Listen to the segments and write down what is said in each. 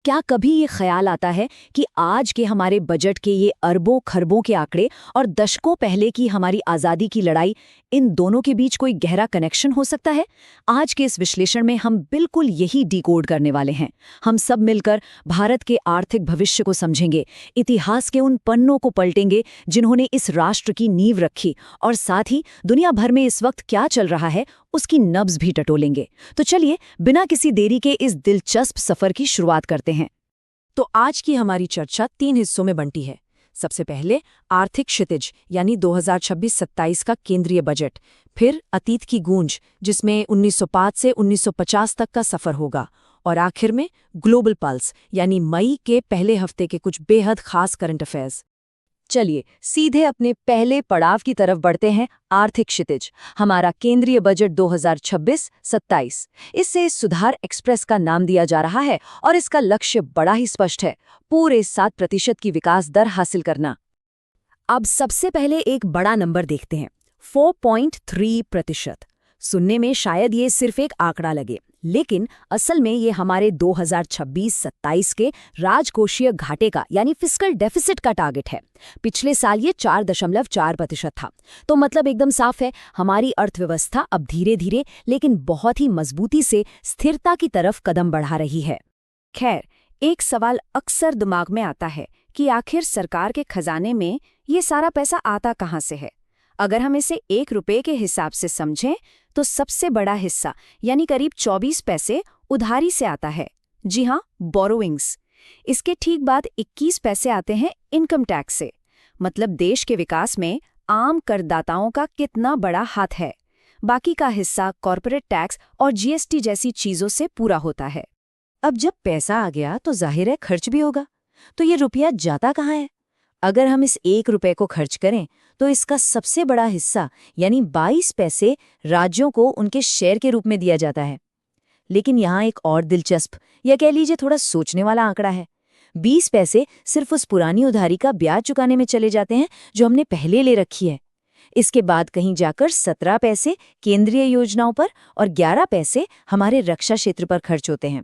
क्या कभी ये ख्याल आता है कि आज के हमारे बजट के ये अरबों खरबों के आंकड़े और दशकों पहले की हमारी आज़ादी की लड़ाई, इन दोनों के बीच कोई गहरा कनेक्शन हो सकता है? आज के इस विश्लेषण में हम बिल्कुल यही डिकोड करने वाले हैं। हम सब मिलकर भारत के आर्थिक भविष्य को समझेंगे, इतिहास के उन पन्नों को पलटेंगे जिन्होंने इस राष्ट्र की नींव रखी, और साथ ही दुनिया भर में इस वक्त क्या चल रहा है उसकी नब्ज भी टटोलेंगे। तो चलिए बिना किसी देरी के इस दिलचस्प सफर की शुरुआत करते हैं। तो आज की हमारी चर्चा 3 हिस्सों में बंटी है। सबसे पहले आर्थिक क्षितिज यानी 2026-27 का केंद्रीय बजट, फिर अतीत की गूंज जिसमें 1905 से 1950 तक का सफर होगा, और आखिर में ग्लोबल पल्स यानी मई के पहले हफ्ते के कुछ बेहद खास करंट अफेयर्स। चलिए सीधे अपने पहले पड़ाव की तरफ बढ़ते हैं। आर्थिक क्षितिज, हमारा केंद्रीय बजट 2026-27। इससे इस सुधार एक्सप्रेस का नाम दिया जा रहा है और इसका लक्ष्य बड़ा ही स्पष्ट है, पूरे 7% की विकास दर हासिल करना। अब सबसे पहले एक बड़ा नंबर देखते हैं, 4.3%। सुनने में शायद ये सिर्फ एक आंकड़ा लगे, लेकिन असल में ये हमारे 2026-27 के राजकोषीय घाटे का यानी फिस्कल डेफिसिट का टारगेट है। पिछले साल ये 4.4% था। तो मतलब एकदम साफ है, हमारी अर्थव्यवस्था अब धीरे धीरे लेकिन बहुत ही मजबूती से स्थिरता की तरफ कदम बढ़ा रही है। खैर, एक सवाल अक्सर दिमाग में आता है कि आखिर सरकार के खजाने में ये सारा पैसा आता कहाँ से है। अगर हम इसे 1 रुपये के हिसाब से समझें तो सबसे बड़ा हिस्सा यानी करीब 24 पैसे उधारी से आता है। जी हाँ, बोरोइंग्स। इसके ठीक बाद 21 पैसे आते हैं इनकम टैक्स से। मतलब देश के विकास में आम करदाताओं का कितना बड़ा हाथ है। बाकी का हिस्सा कॉर्पोरेट टैक्स और जीएसटी जैसी चीजों से पूरा होता है। अब जब पैसा आ गया तो जाहिर है खर्च भी होगा। तो ये रुपया जाता कहाँ है? अगर हम इस 1 रुपये को खर्च करें तो इसका सबसे बड़ा हिस्सा यानी 22 पैसे राज्यों को उनके शेयर के रूप में दिया जाता है। लेकिन यहाँ एक और दिलचस्प या कह लीजिए थोड़ा सोचने वाला आंकड़ा है। 20 पैसे सिर्फ उस पुरानी उधारी का ब्याज चुकाने में चले जाते हैं जो हमने पहले ले रखी है। इसके बाद कहीं जाकर 17 पैसे केंद्रीय योजनाओं पर और 11 पैसे हमारे रक्षा क्षेत्र पर खर्च होते हैं।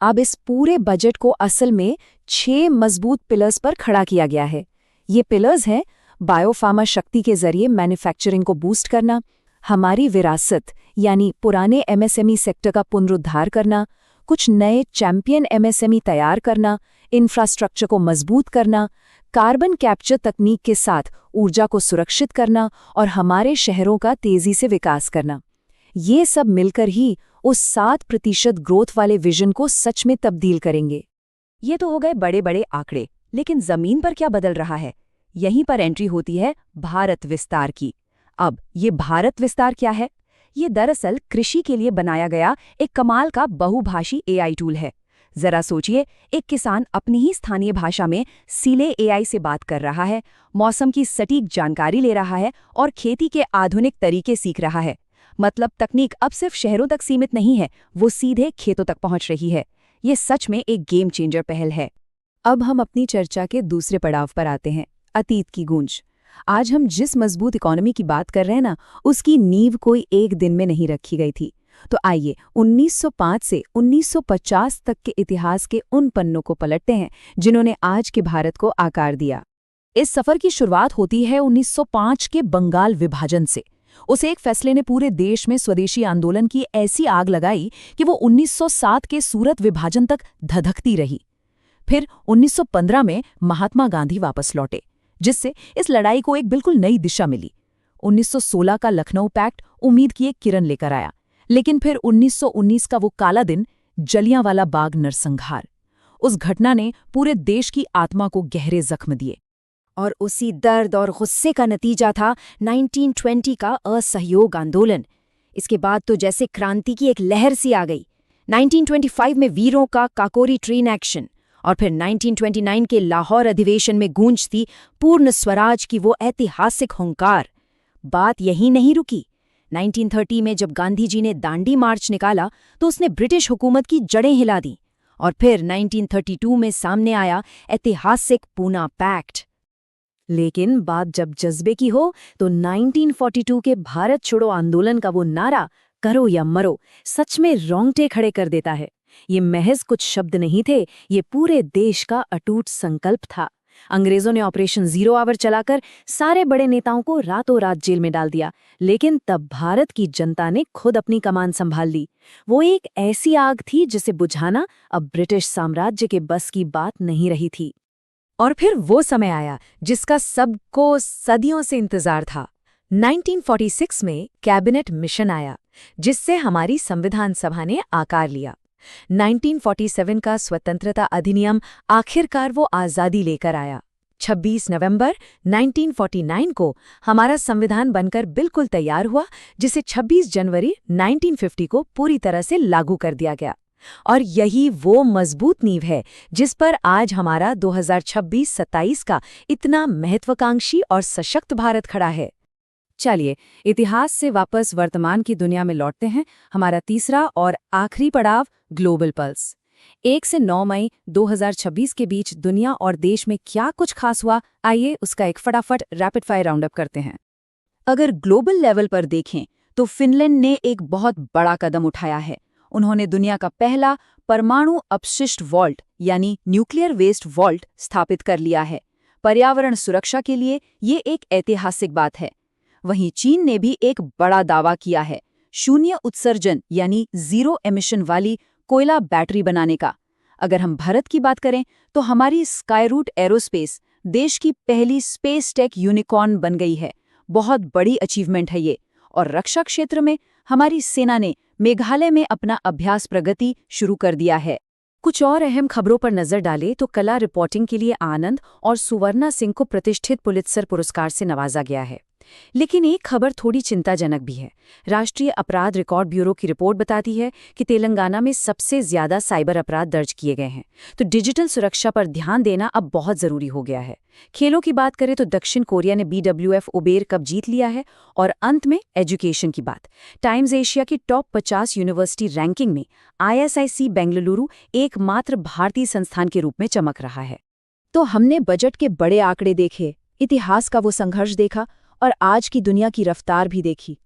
अब इस पूरे बजट को असल में 6 मजबूत पिलर्स पर खड़ा किया गया है। ये पिलर्स हैं बायोफार्मा शक्ति के जरिए मैन्युफैक्चरिंग को बूस्ट करना, हमारी विरासत यानी पुराने एमएसएमई सेक्टर का पुनरुद्धार करना, कुछ नए चैंपियन एमएसएमई तैयार करना, इंफ्रास्ट्रक्चर को मजबूत करना, कार्बन कैप्चर तकनीक के साथ ऊर्जा को सुरक्षित करना और हमारे शहरों का तेजी से विकास करना। ये सब मिलकर ही उस 7% ग्रोथ वाले विजन को सच में तब्दील करेंगे। ये तो हो गए बड़े बड़े आंकड़े, लेकिन जमीन पर क्या बदल रहा है? यहीं पर एंट्री होती है भारत विस्तार की। अब ये भारत विस्तार क्या है? ये दरअसल कृषि के लिए बनाया गया एक कमाल का बहुभाषी एआई टूल है। जरा सोचिए, एक किसान अपनी ही स्थानीय भाषा में सीले एआई से बात कर रहा है, मौसम की सटीक जानकारी ले रहा है और खेती के आधुनिक तरीके सीख रहा है। मतलब तकनीक अब सिर्फ शहरों तक सीमित नहीं है, वो सीधे खेतों तक पहुंच रही है। ये सच में एक गेम चेंजर पहल है। अब हम अपनी चर्चा के दूसरे पड़ाव पर आते हैं, अतीत की गूंज। आज हम जिस मजबूत इकोनॉमी की बात कर रहे हैं ना, उसकी नींव कोई एक दिन में नहीं रखी गई थी। तो आइए 1905 से 1950 तक के इतिहास के उन पन्नों को पलटते हैं जिन्होंने आज के भारत को आकार दिया। इस सफर की शुरुआत होती है 1905 के बंगाल विभाजन से। उस एक फैसले ने पूरे देश में स्वदेशी आंदोलन की ऐसी आग लगाई कि वो 1907 के सूरत विभाजन तक धधकती रही। फिर 1915 में महात्मा गांधी वापस लौटे, जिससे इस लड़ाई को एक बिल्कुल नई दिशा मिली। 1916 का लखनऊ पैक्ट उम्मीद की एक किरण लेकर आया, लेकिन फिर 1919 का वो काला दिन, जलियांवाला बाग नरसंहार, उस घटना ने पूरे देश की आत्मा को गहरे जख्म दिए। और उसी दर्द और गुस्से का नतीजा था 1920 का असहयोग आंदोलन। इसके बाद तो जैसे क्रांति की एक लहर सी आ गई। 1925 में वीरों का काकोरी ट्रेन एक्शन और फिर 1929 के लाहौर अधिवेशन में गूंजती पूर्ण स्वराज की वो ऐतिहासिक हुंकार। बात यहीं नहीं रुकी। 1930 में जब गांधी जी ने दांडी मार्च निकाला तो उसने ब्रिटिश हुकूमत की जड़ें हिला दी। और फिर 1932 में सामने आया ऐतिहासिक पूना पैक्ट। लेकिन बात जब जज्बे की हो तो 1942 के भारत छोड़ो आंदोलन का वो नारा, करो या मरो, सच में रोंगटे खड़े कर देता है। ये महज कुछ शब्द नहीं थे, ये पूरे देश का अटूट संकल्प था। अंग्रेजों ने ऑपरेशन 0 आवर चलाकर सारे बड़े नेताओं को रातों रात जेल में डाल दिया, लेकिन तब भारत की जनता ने खुद अपनी कमान संभाल ली। वो एक ऐसी आग थी जिसे बुझाना अब ब्रिटिश साम्राज्य के बस की बात नहीं रही थी। और फिर वो समय आया जिसका सबको सदियों से इंतजार था। 1946 में कैबिनेट मिशन आया, जिससे हमारी संविधान सभा ने आकार लिया। 1947 का स्वतंत्रता अधिनियम आखिरकार वो आज़ादी लेकर आया। 26 नवंबर 1949 को हमारा संविधान बनकर बिल्कुल तैयार हुआ, जिसे 26 जनवरी 1950 को पूरी तरह से लागू कर दिया गया। और यही वो मजबूत नींव है जिस पर आज हमारा 2026-27 का इतना महत्वाकांक्षी और सशक्त भारत खड़ा है। चलिए, इतिहास से वापस वर्तमान की दुनिया में लौटते हैं। हमारा तीसरा और आखिरी पड़ाव, ग्लोबल पल्स। 1 से 9 मई 2026 के बीच दुनिया और देश में क्या कुछ खास हुआ, आइए उसका एक फटाफट रैपिड फायर राउंड अप करते हैं। अगर ग्लोबल लेवल पर देखें तो फिनलैंड ने एक बहुत बड़ा कदम उठाया है। उन्होंने दुनिया का पहला परमाणु अपशिष्ट वॉल्ट यानी न्यूक्लियर वेस्ट वॉल्ट स्थापित कर लिया है। पर्यावरण सुरक्षा के लिए ये एक ऐतिहासिक बात है। वहीं चीन ने भी एक बड़ा दावा किया है, शून्य उत्सर्जन यानी 0 एमिशन वाली कोयला बैटरी बनाने का। अगर हम भारत की बात करें तो हमारी स्काईरूट एरोस्पेस देश की पहली स्पेस टेक यूनिकॉर्न बन गई है। बहुत बड़ी अचीवमेंट है ये। और रक्षा क्षेत्र में हमारी सेना ने मेघालय में अपना अभ्यास प्रगति शुरू कर दिया है। कुछ और अहम खबरों पर नजर डालें तो कला रिपोर्टिंग के लिए आनंद और सुवर्णा सिंह को प्रतिष्ठित पुलित्जर पुरस्कार से नवाजा गया है। लेकिन एक खबर थोड़ी चिंताजनक भी है। राष्ट्रीय अपराध रिकॉर्ड ब्यूरो की रिपोर्ट बताती है कि तेलंगाना में सबसे ज्यादा साइबर अपराध दर्ज किए गए हैं। तो डिजिटल सुरक्षा पर ध्यान देना अब बहुत जरूरी हो गया है। खेलों की बात करें तो दक्षिण कोरिया ने BWF उबेर कप जीत लिया है। और अंत में एजुकेशन की बात। टाइम्स एशिया की टॉप 50 यूनिवर्सिटी रैंकिंग में ISIC बेंगलुरु एकमात्र भारतीय संस्थान के रूप में चमक रहा है। तो हमने बजट के बड़े आंकड़े देखे, इतिहास का वो संघर्ष देखा और आज की दुनिया की रफ्तार भी देखी।